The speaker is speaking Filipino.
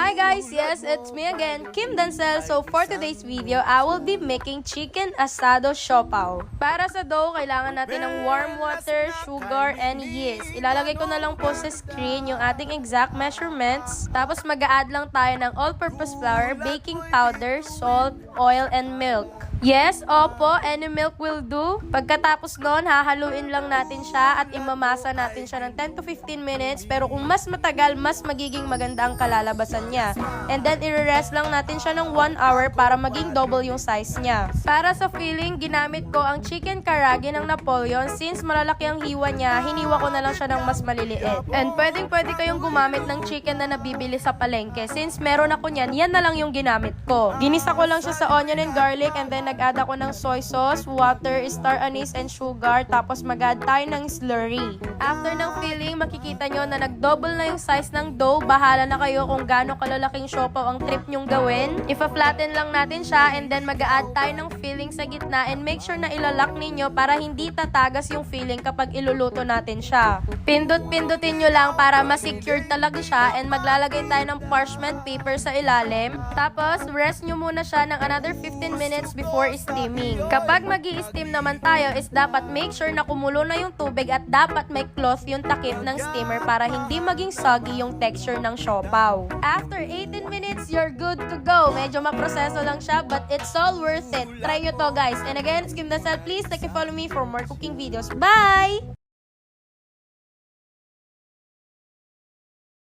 Hi guys, yes, it's me again, Kim Dancel. So for today's video, I will be making chicken asado siopaw. Para sa dough, kailangan natin ng warm water, sugar, and yeast. Ilalagay ko na lang po sa screen yung ating exact measurements. Tapos mag-a-add lang tayo ng all-purpose flour, baking powder, salt, oil, and milk. Yes, opo, any milk will do. Pagkatapos nun, hahaluin lang natin siya at imamasa natin siya ng 10 to 15 minutes. Pero kung mas matagal, mas magiging maganda ang kalalabasan niya. And then, i-rest lang natin siya ng 1 hour para maging double yung size niya. Para sa filling, ginamit ko ang chicken karagi ng Napoleon. Since malalaki ang hiwa niya, hiniwa ko na lang siya ng mas maliliit. And pwede kayong gumamit ng chicken na nabibili sa palengke. Since meron ako niyan, yan na lang yung ginamit ko. Ginisa ko lang siya sa onion and garlic and then nag-add ako ng soy sauce, water, star anise, and sugar. Tapos mag-add tayo ng slurry. After ng filling, makikita nyo na nag-double na yung size ng dough. Bahala na kayo kung gaano kalalaking siopaw ang trip nyong gawin. Ipa-flatten lang natin siya and then mag-add tayo ng filling sa gitna and make sure na ilalak ninyo para hindi tatagas yung filling kapag iluluto natin siya. Pindot-pindutin nyo lang para ma-secure talaga siya and maglalagay tayo ng parchment paper sa ilalim. Tapos, rest nyo muna siya ng another 15 minutes before steaming. Kapag magi-steam naman tayo is dapat make sure na kumulo na yung tubig at dapat may cloth yung takip ng steamer para hindi maging soggy yung texture ng siopaw. After 18 minutes, you're good to go. Medyo maproseso lang siya but it's all worth it. Try nyo to guys. And again, it's Kim Dancel. Please like and follow me for more cooking videos. Bye!